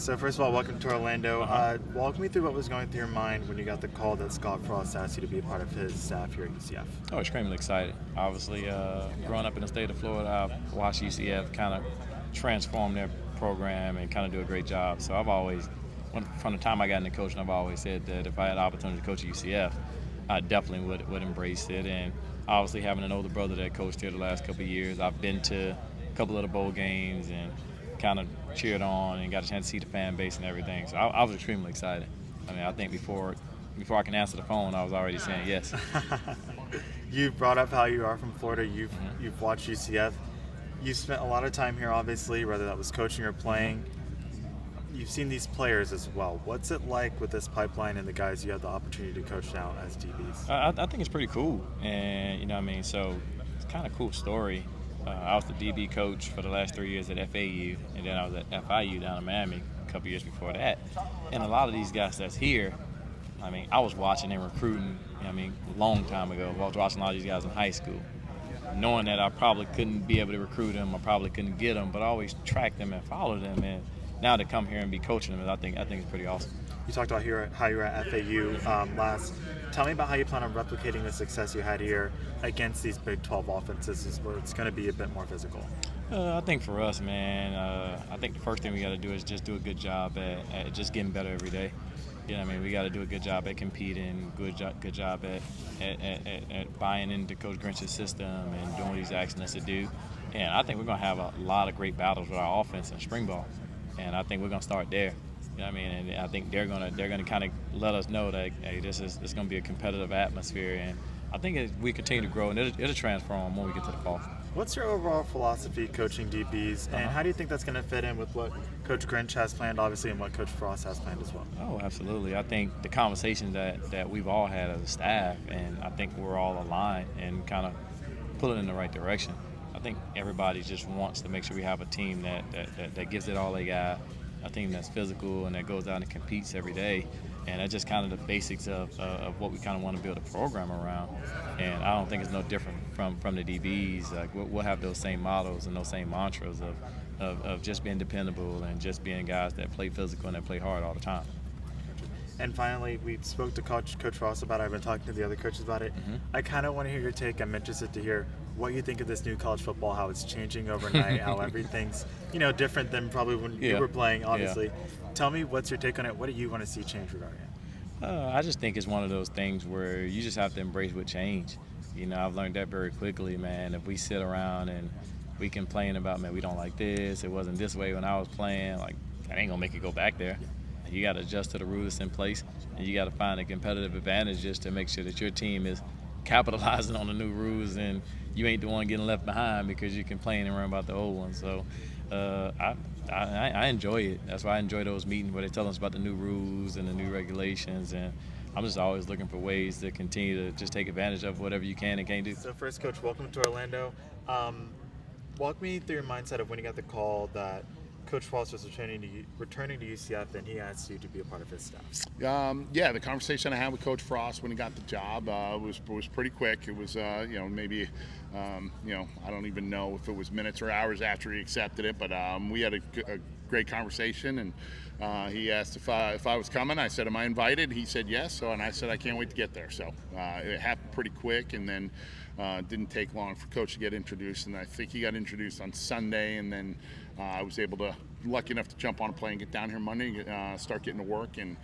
So first of all, welcome to Orlando. Walk me through what was going through your mind when you got the call that Scott Frost asked you to be a part of his staff here at UCF. Oh, extremely excited. Obviously, growing up in the state of Florida, I've watched UCF kind of transform their program and kind of do a great job. So I've always, from the time I got into coaching, I've always said that if I had the opportunity to coach at UCF, I definitely would embrace it. And obviously, having an older brother that coached here the last couple of years, I've been to a couple of the bowl games and kind of cheered on and got a chance to see the fan base and everything. So I was extremely excited. I mean, I think before I can answer the phone, I was already saying yes. You brought up how you are from Florida. You've watched UCF. You've spent a lot of time here, obviously, whether that was coaching or playing. You've seen these players as well. What's it like with this pipeline and the guys you have the opportunity to coach now as DBs? I think it's pretty cool, and you know what I mean. So it's kind of cool story. I was the DB coach for the last 3 years at FAU, and then I was at FIU down in Miami a couple years before that. And a lot of these guys that's here, I mean, I was watching and recruiting, you know what I mean, a long time ago. I was watching a lot of these guys in high school, knowing that I probably couldn't be able to recruit them, I probably couldn't get them, but I always tracked them and followed them. And now to come here and be coaching them, I think it's pretty awesome. You talked about how you were at FAU last. Tell me about how you plan on replicating the success you had here against these Big 12 offenses where it's going to be a bit more physical. I think for us, man, I think the first thing we got to do is just do a good job at just getting better every day. You know what I mean? We got to do a good job at competing, good job at buying into Coach Grinch's system and doing what he's asking us to do. And I think we're going to have a lot of great battles with our offense in spring ball. And I think we're going to start there. You know what I mean? And I think they're gonna kind of let us know that, hey, this going to be a competitive atmosphere. And I think we continue to grow, and it'll transform when we get to the fall. What's your overall philosophy coaching DBs, and how do you think that's going to fit in with what Coach Grinch has planned, obviously, and what Coach Frost has planned as well? Oh, absolutely. I think the conversations that we've all had as a staff, and I think we're all aligned and kind of pulling in the right direction. I think everybody just wants to make sure we have a team that gives it all they got, a team that's physical and that goes out and competes every day. And that's just kind of the basics of what we kind of want to build a program around. And I don't think it's no different from the DBs. Like we'll have those same models and those same mantras of just being dependable and just being guys that play physical and that play hard all the time. And finally, we spoke to Coach Frost about it. I've been talking to the other coaches about it. I kind of want to hear your take. I'm interested to hear what you think of this new college football, how it's changing overnight, how everything's different than probably when you were playing, obviously. Tell me, what's your take on it? What do you want to see change regarding it? I just think it's one of those things where you just have to embrace with change. You know, I've learned that very quickly, man. If we sit around and we complain about, man, we don't like this, it wasn't this way when I was playing, like, that ain't going to make it go back there. You got to adjust to the rules in place, and you got to find a competitive advantage just to make sure that your team is capitalizing on the new rules and you ain't the one getting left behind because you're complaining around about the old ones. So I enjoy it. That's why I enjoy those meetings where they tell us about the new rules and the new regulations, and I'm just always looking for ways to continue to just take advantage of whatever you can and can't do. So first, Coach, welcome to Orlando. Walk me through your mindset of when you got the call that Coach Frost was returning to UCF, and he asked you to be a part of his staff. The conversation I had with Coach Frost when he got the job was pretty quick. It was maybe I don't even know if it was minutes or hours after he accepted it, but we had a great conversation, and he asked if I was coming. I said, "Am I invited?" He said yes, and I said I can't wait to get there. So it happened pretty quick, and then didn't take long for Coach to get introduced, and I think he got introduced on Sunday, and then I was lucky enough to jump on a plane, get down here Monday, start getting to work, and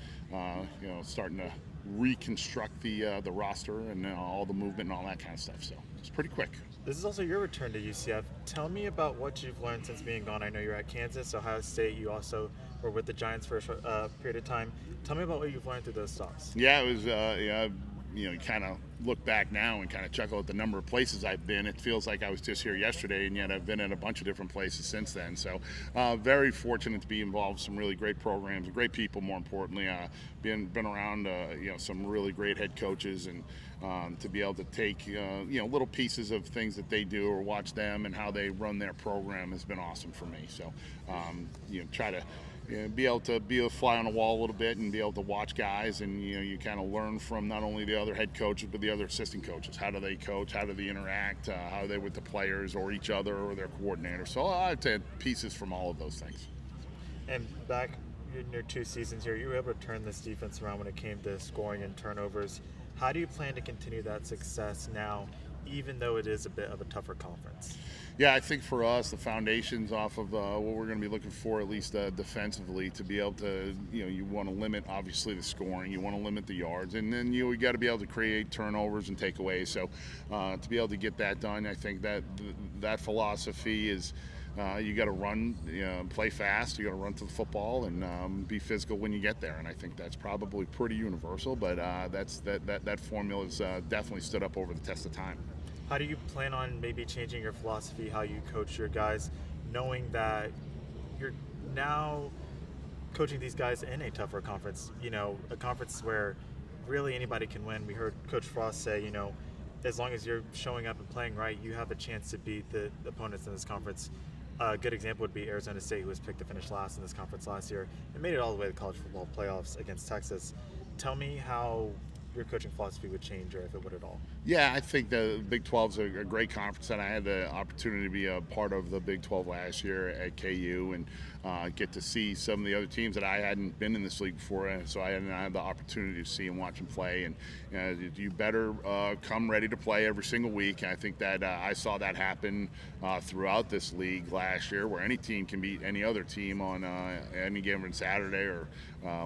starting to reconstruct the roster and all the movement and all that kind of stuff. So it's pretty quick. This is also your return to UCF. Tell me about what you've learned since being gone. I know you're at Kansas, Ohio State. You also were with the Giants for a short period of time. Tell me about what you've learned through those stops. Yeah, it was. You kind of look back now and kind of chuckle at the number of places I've been. It feels like I was just here yesterday, and yet I've been at a bunch of different places since then. So very fortunate to be involved with some really great programs, great people, more importantly. Been around some really great head coaches, and to be able to take little pieces of things that they do or watch them and how they run their program has been awesome for me. So try to be able to be a fly on the wall a little bit and be able to watch guys, and you kind of learn from not only the other head coaches but the other assistant coaches. How do they coach? How do they interact? How are they with the players or each other or their coordinator? So I've had pieces from all of those things. And back in your 2 seasons here, you were able to turn this defense around when it came to scoring and turnovers. How do you plan to continue that success now, even though it is a bit of a tougher conference? Yeah, I think for us, the foundation's off of what we're going to be looking for, at least defensively, to be able to, you want to limit, obviously, the scoring. You want to limit the yards. And then we got to be able to create turnovers and takeaways. So to be able to get that done, I think that philosophy is you got to run, play fast. You got to run to the football and be physical when you get there. And I think that's probably pretty universal. But that formula has definitely stood up over the test of time. How do you plan on maybe changing your philosophy, how you coach your guys, knowing that you're now coaching these guys in a tougher conference, a conference where really anybody can win? We heard Coach Frost say, as long as you're showing up and playing right, you have a chance to beat the opponents in this conference. A good example would be Arizona State, who was picked to finish last in this conference last year and made it all the way to the college football playoffs against Texas. Tell me how your coaching philosophy would change, or if it would at all. Yeah, I think the Big 12 is a great conference, and I had the opportunity to be a part of the Big 12 last year at KU and get to see some of the other teams that I hadn't been in this league before, and so I had the opportunity to see and watch them play. And you better come ready to play every single week. And I think that I saw that happen throughout this league last year, where any team can beat any other team on any given Saturday or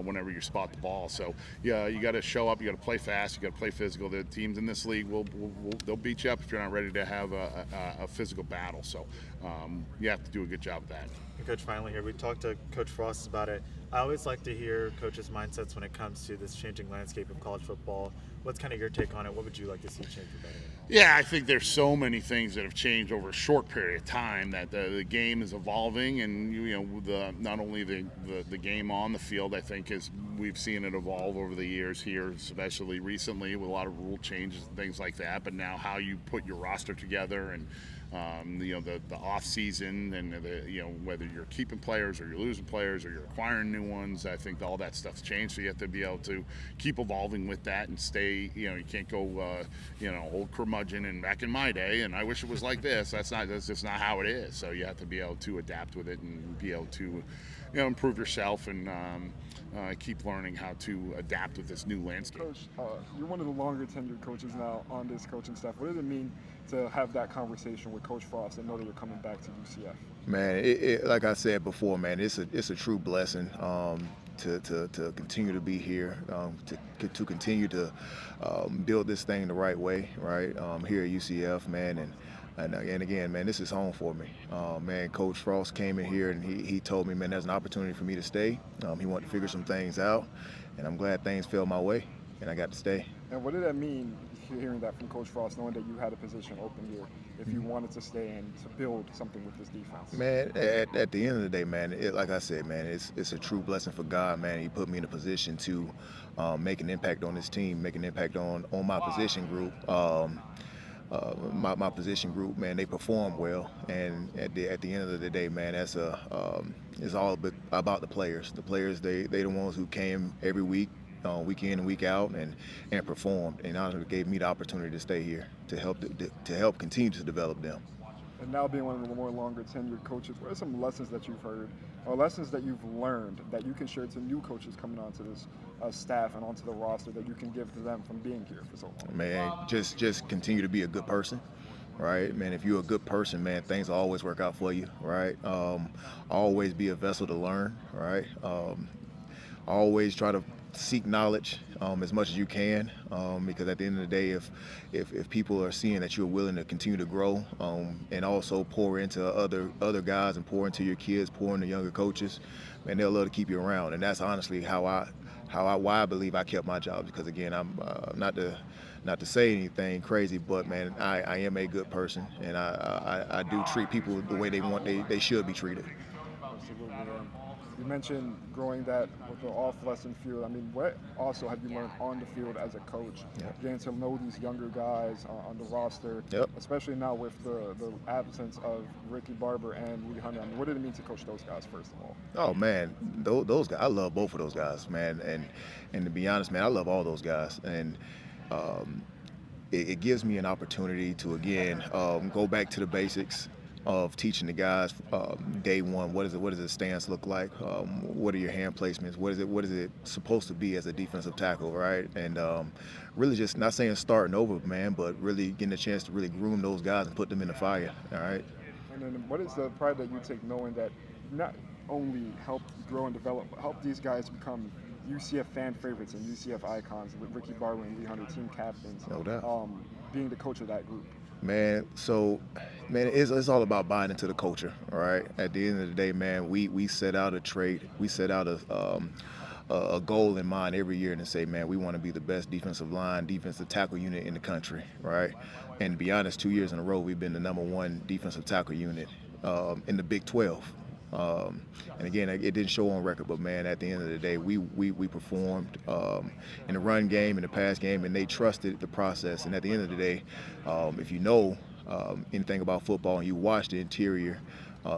whenever you spot the ball. So yeah, you got to show up, you got to play fast, you got to play physical. The teams in this league they'll beat you up if you're not ready to have a physical battle. So you have to do a good job of that. And Coach, finally here, we talked to Coach Frost about it. I always like to hear coaches' mindsets when it comes to this changing landscape of college football. What's kind of your take on it? What would you like to see change about it? Yeah, I think there's so many things that have changed over a short period of time that the game is evolving, and not only the game on the field, I think we've seen it evolve over the years here, especially recently with a lot of rule changes and things like that. But now how you put your roster together and the off season and whether you're keeping players or you're losing players or you're acquiring new ones, I think all that stuff's changed. So you have to be able to keep evolving with that and stay. You can't go old curmudgeon and back in my day and I wish it was like this. That's just not how it is. So you have to be able to adapt with it and be able to improve yourself and keep learning how to adapt with this new landscape. Coach, you're one of the longer tenured coaches now on this coaching staff. What does it mean to have that conversation with Coach Frost and know that you're coming back to UCF? Man, like I said before, man, it's a true blessing to continue to be here, to continue to build this thing the right way, right? Here at UCF, man, and again, man, this is home for me. Man, Coach Frost came in here and he told me, man, there's an opportunity for me to stay. He wanted to figure some things out, and I'm glad things fell my way, and I got to stay. And what did that mean, hearing that from Coach Frost, knowing that you had a position open here, if you wanted to stay and to build something with this defense? Man, at the end of the day, man, like I said, man, it's a true blessing for God, man. He put me in a position to make an impact on this team, make an impact on my position group. My position group, man, they perform well, and at the end of the day, man, that's it's all about the players. The players, they the ones who came every week, week in and week out, and performed, and honestly gave me the opportunity to stay here to help continue to develop them. And now being one of the more longer tenured coaches, what are some lessons that you've heard or lessons that you've learned that you can share to new coaches coming onto this staff and onto the roster that you can give to them from being here for so long? Man, just continue to be a good person, right? Man, if you're a good person, man, things will always work out for you, right? Always be a vessel to learn, right? Always try to seek knowledge as much as you can, because at the end of the day, if people are seeing that you're willing to continue to grow and also pour into other guys and pour into your kids, pour into younger coaches, man, they'll love to keep you around. And that's honestly why I believe I kept my job, because again, I'm not to say anything crazy, but man, I am a good person, and I do treat people the way they should be treated. Absolutely. You mentioned growing that with the off-lesson field. I mean, what also have you learned on the field as a coach, getting to know these younger guys on the roster, especially now with the absence of Ricky Barber and Lee Hunter? I mean, what did it mean to coach those guys, first of all? Oh, man, those guys, I love both of those guys, man. And to be honest, man, I love all those guys. And it gives me an opportunity to, again, go back to the basics, of teaching the guys day one. What does the stance look like? What are your hand placements? What is it supposed to be as a defensive tackle, right? And really just not saying starting over, man, but really getting a chance to really groom those guys and put them in the fire. All right. And then what is the pride that you take knowing that not only help grow and develop, but help these guys become UCF fan favorites and UCF icons with Ricky Barber and Lee Hunter, team captains, No doubt. Being the coach of that group? Man, it's all about buying into the culture, all right? At the end of the day, man, we set out a trait, we set out a goal in mind every year and say, man, we want to be the best defensive tackle unit in the country, right? And to be honest, 2 years in a row, we've been the #1 defensive tackle unit in the Big 12. And again, it didn't show on record, but man, at the end of the day, we performed in the run game, in the pass game, and they trusted the process. And at the end of the day, if you know anything about football and you watch the interior,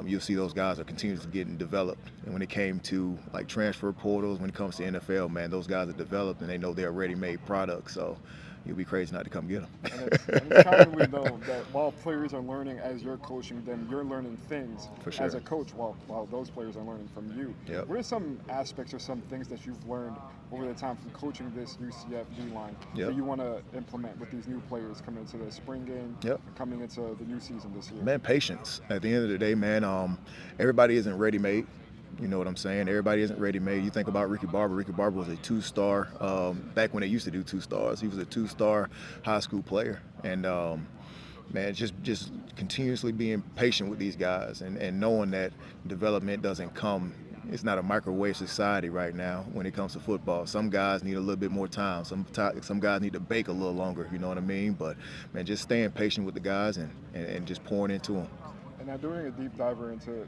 you'll see those guys are continuously getting developed. And when it came to like transfer portals, when it comes to NFL, man, those guys are developed and they know they're ready-made products. So you'll be crazy not to come get them. And it's commonly though that while players are learning as you're coaching them, you're learning things For sure. as a coach while those players are learning from you. Yep. What are some aspects or some things that you've learned over the time from coaching this UCF D-line Yep. that you want to implement with these new players coming into the spring game, Yep. and coming into the new season this year? Man, patience. At the end of the day, man, everybody isn't ready-made. You know what I'm saying? Everybody isn't ready-made. You think about Ricky Barber. Ricky Barber was a 2-star. Back when they used to do 2 stars, he was a 2-star high school player. And man, just continuously being patient with these guys and knowing that development doesn't come. It's not a microwave society right now when it comes to football. Some guys need a little bit more time. Some guys need to bake a little longer. You know what I mean? But man, just staying patient with the guys and just pouring into them. And now doing a deep diver into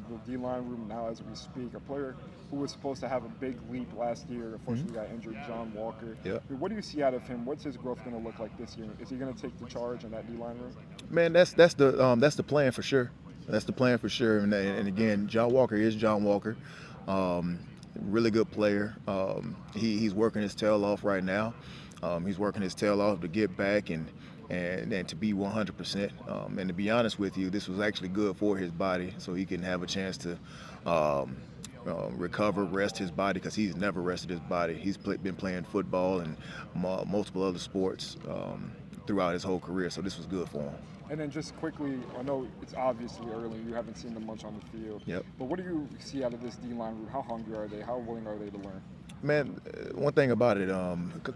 the D-line room now as we speak, a player who was supposed to have a big leap last year, unfortunately got injured, John Walker. Yep. What do you see out of him? What's his growth going to look like this year? Is he going to take the charge in that D-line room? Man, that's the plan for sure. That's the plan for sure. And again, John Walker is John Walker. Really good player. He's working his tail off right now. He's working his tail off to get back and to be 100%. And to be honest with you, this was actually good for his body, so he can have a chance to recover, rest his body, because he's never rested his body. He's been playing football and multiple other sports throughout his whole career, so this was good for him. And then just quickly, I know it's obviously early, you haven't seen them much on the field. Yep. But what do you see out of this D-line room? How hungry are they? How willing are they to learn? Man, one thing about it,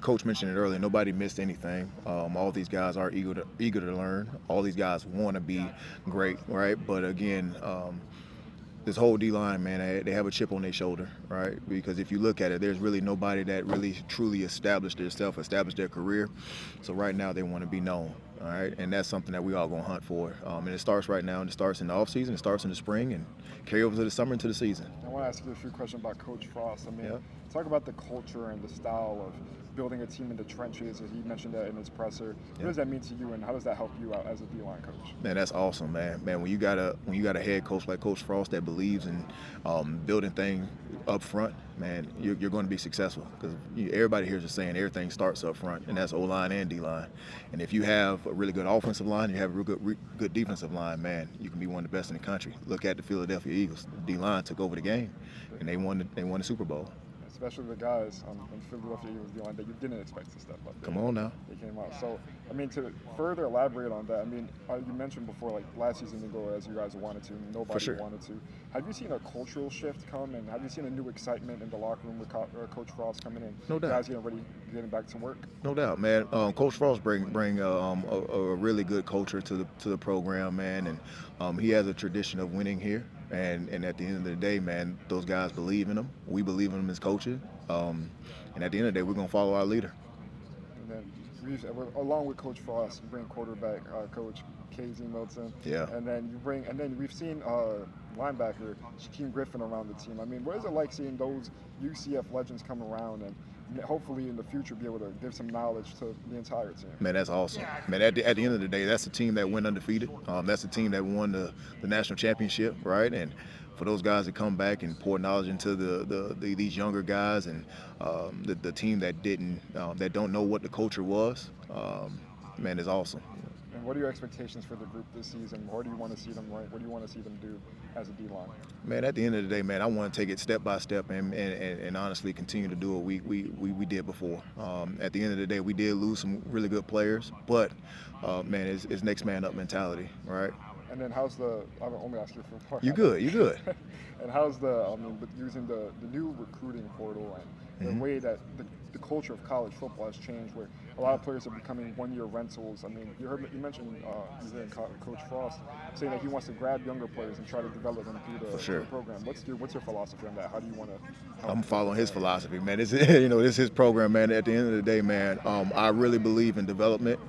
Coach mentioned it earlier, nobody missed anything. All these guys are eager to learn. All these guys want to be great, right? But again, this whole D-line, man, they have a chip on their shoulder, right? Because if you look at it, there's really nobody that really truly established their career. So right now they want to be known, all right? And that's something that we all going to hunt for. And it starts right now, and it starts in the offseason, it starts in the spring, and carry over to the summer into the season. I want to ask you a few questions about Coach Frost. I mean, Yep. talk about the culture and the style of building a team in the trenches. He mentioned that in his presser. What does that mean to you, and how does that help you out as a D-line coach? Man, that's awesome, man. Man, when you got a head coach like Coach Frost that believes in building things up front, man, you're going to be successful, because everybody here is saying everything starts up front, and that's O-line and D-line. And if you have a really good offensive line, you have a real good defensive line, man, you can be one of the best in the country. Look at the Philadelphia Eagles. The D-line took over the game, and they won the Super Bowl. Especially the guys on Philadelphia Eagles D-line that you didn't expect to step up. Come on now. They came out. So, I mean, to further elaborate on that, I mean, you mentioned before, like last season to go as you guys wanted to, nobody For sure. wanted to. Have you seen a cultural shift come, and have you seen a new excitement in the locker room with Coach Frost coming in? No doubt. Guys getting back to work? No doubt, man. Coach Frost bring a really good culture to the program, man, and he has a tradition of winning here. And at the end of the day, man, those guys believe in him. We believe in him as coaches. And at the end of the day, we're gonna follow our leader. And then, along with Coach Frost, you bring quarterback Coach Casey Milton. Yeah. And then we've seen linebacker Shaquem Griffin around the team. I mean, what is it like seeing those UCF legends come around and hopefully in the future be able to give some knowledge to the entire team? Man, that's awesome. Man, at the end of the day, that's the team that went undefeated. That's the team that won the national championship, right? And for those guys to come back and pour knowledge into these younger guys and the team that don't know what the culture was, man, is awesome. And What are your expectations for the group this season? Where do you want to see them rank? What do you want to see them do as a D-line? Man, at the end of the day, man, I want to take it step by step and honestly continue to do what we did before. At the end of the day, we did lose some really good players, but man, it's next man up mentality, right? And then how's the? I'm only asking for part. You good? And how's the? But using the new recruiting portal and the way that the culture of college football has changed, where a lot of players are becoming one-year rentals. I mean, you mentioned Coach Frost saying that he wants to grab younger players and try to develop them through the program. What's your philosophy on that? How do you want to? I'm following his philosophy, man. It's this is his program, man. At the end of the day, man, I really believe in development.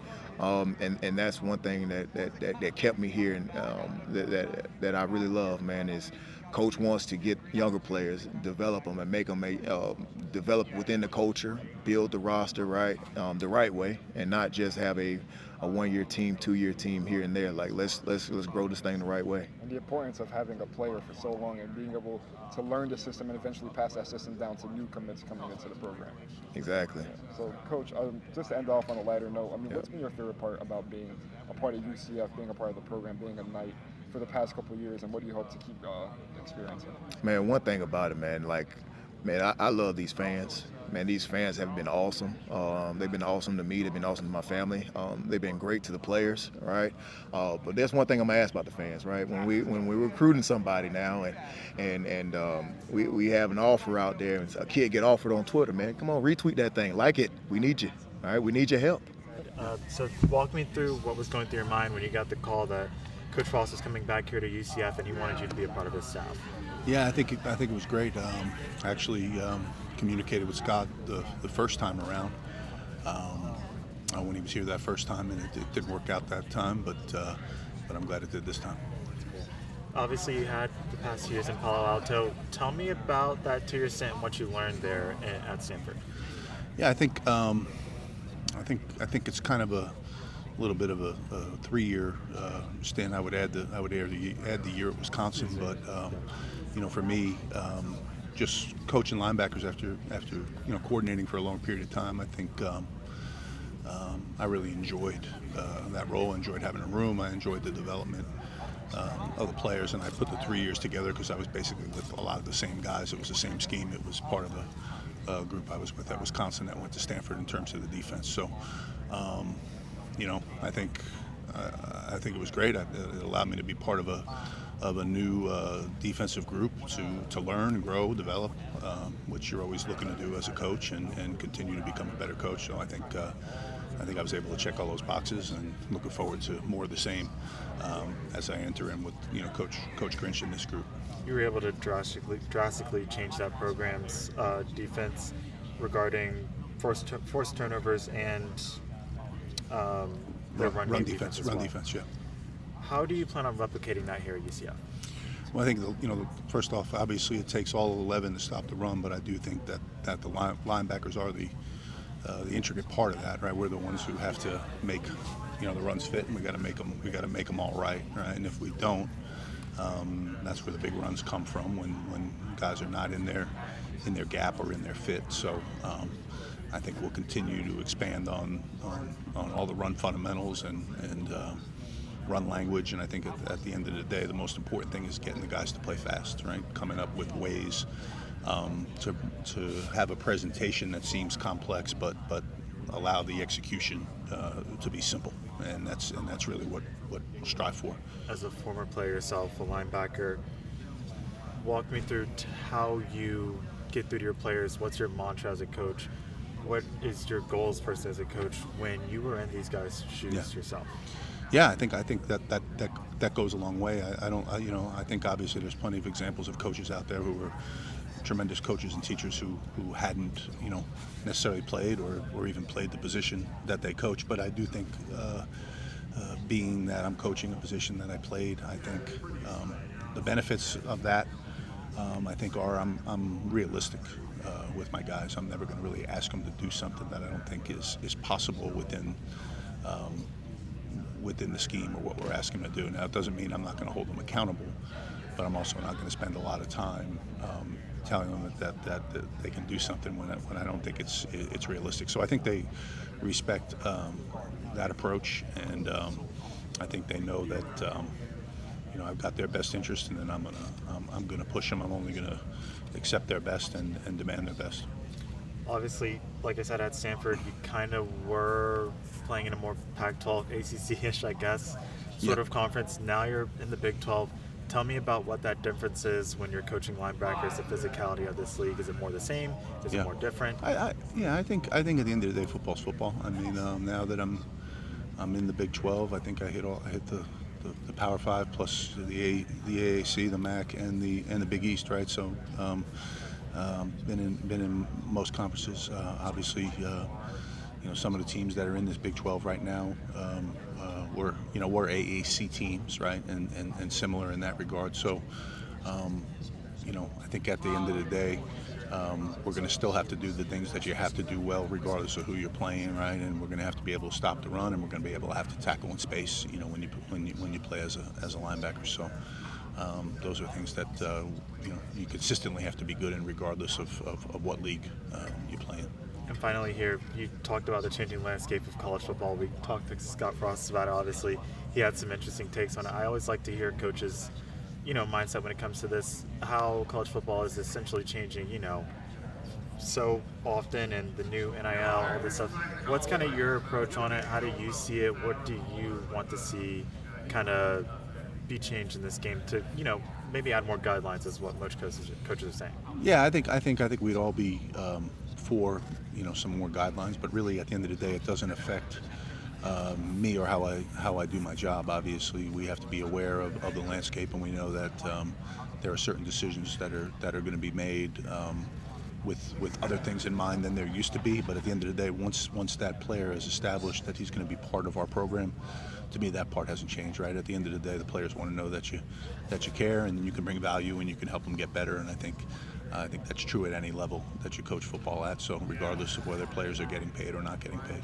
And that's one thing that kept me here, and that I really love, man, is Coach wants to get younger players, develop them, and make them develop within the culture, build the roster the right way, and not just have a one-year team, two-year team here and there. Like let's grow this thing the right way. And the importance of having a player for so long and being able to learn the system and eventually pass that system down to new commits coming into the program. Exactly. Yeah. So, Coach, just to end off on a lighter note, what's been your favorite part about being a part of UCF, being a part of the program, being a Knight for the past couple of years, and what do you hope to keep experiencing? Man, one thing about it, man, I love these fans. Man, these fans have been awesome. They've been awesome to me. They've been awesome to my family. They've been great to the players, right? But there's one thing I'm gonna ask about the fans, right? When we're recruiting somebody now, and we have an offer out there, and a kid get offered on Twitter, man, come on, retweet that thing, like it. We need you, all right? We need your help. So walk me through what was going through your mind when you got the call that Coach Frost is coming back here to UCF and he wanted you to be a part of his staff. Yeah, I think it was great. I actually communicated with Scott the first time around when he was here that first time, and it didn't work out that time, but I'm glad it did this time. Obviously, you had the past 2 years in Palo Alto. Tell me about that 2-year stint and what you learned there at Stanford. Yeah, I think it's kind of a little bit of a 3-year stint. I would add the year at Wisconsin, but for me, just coaching linebackers after coordinating for a long period of time, I think I really enjoyed that role. I enjoyed having a room. I enjoyed the development of the players, and I put the 3 years together because I was basically with a lot of the same guys. It was the same scheme. It was part of the group I was with at Wisconsin that went to Stanford in terms of the defense. So, I think it was great. It allowed me to be part of a new defensive group to learn, grow, develop, which you're always looking to do as a coach, and continue to become a better coach. So I think I was able to check all those boxes, and looking forward to more of the same as I enter in with Coach Grinch in this group. You were able to drastically change that program's defense regarding forced turnovers and the run defense. Run defense, yeah. How do you plan on replicating that here at UCF? Well, I think first off, obviously it takes all 11 to stop the run, but I do think that the linebackers are the intricate part of that, right? We're the ones who have to make the runs fit, and we got to make them all right? And if we don't, that's where the big runs come from, when guys are not in their gap or in their fit. So I think we'll continue to expand on all the run fundamentals and run language, and I think at the end of the day, the most important thing is getting the guys to play fast, right? Coming up with ways to have a presentation that seems complex, but allow the execution to be simple, and that's really what we'll strive for. As a former player yourself, a linebacker, walk me through how you get through to your players. What's your mantra as a coach? What is your goals first as a coach when you were in these guys' shoes yourself? Yeah, I think that goes a long way. I think obviously there's plenty of examples of coaches out there who were tremendous coaches and teachers who hadn't necessarily played or even played the position that they coach. But I do think being that I'm coaching a position that I played, I think the benefits of that I think are I'm realistic with my guys. I'm never going to really ask them to do something that I don't think is possible within the scheme or what we're asking them to do. Now, it doesn't mean I'm not going to hold them accountable, but I'm also not going to spend a lot of time telling them that they can do something when I don't think it's realistic. So I think they respect that approach, and I think they know that I've got their best interest, and then I'm gonna push them. I'm only gonna accept their best and demand their best. Obviously, like I said, at Stanford, you kind of were playing in a more Pac-12, ACC-ish, I guess, sort of conference. Now you're in the Big 12. Tell me about what that difference is when you're coaching linebackers, the physicality of this league. Is it more the same? Is it more different? I think at the end of the day, football's football. I mean, now that I'm in the Big 12, I think I hit the Power 5 plus the AAC, the MAC, and the Big East, right? So, been in most conferences. Obviously, some of the teams that are in this Big 12 right now were AAC teams, right? And similar in that regard. So, I think at the end of the day, we're going to still have to do the things that you have to do well, regardless of who you're playing, right? And we're going to have to be able to stop the run, and we're going to be able to have to tackle in space, when you play as a linebacker. So those are things that you consistently have to be good in, regardless of what league you play in. And finally here, you talked about the changing landscape of college football. We talked to Scott Frost about it, obviously. He had some interesting takes on it. I always like to hear coaches' mindset when it comes to this, how college football is essentially changing, so often, and the new NIL, all this stuff. What's kind of your approach on it? How do you see it? What do you want to see kind of be changed in this game to, maybe add more guidelines, is what most coaches are saying? Yeah, I think we'd all be for some more guidelines, but really at the end of the day, it doesn't affect me or how I do my job. Obviously, we have to be aware of the landscape, and we know that there are certain decisions that are going to be made with other things in mind than there used to be. But at the end of the day, once that player is established that he's going to be part of our program, to me that part hasn't changed, right? At the end of the day, the players want to know that you care, and you can bring value, and you can help them get better. And I think that's true at any level that you coach football at. So regardless of whether players are getting paid or not getting paid.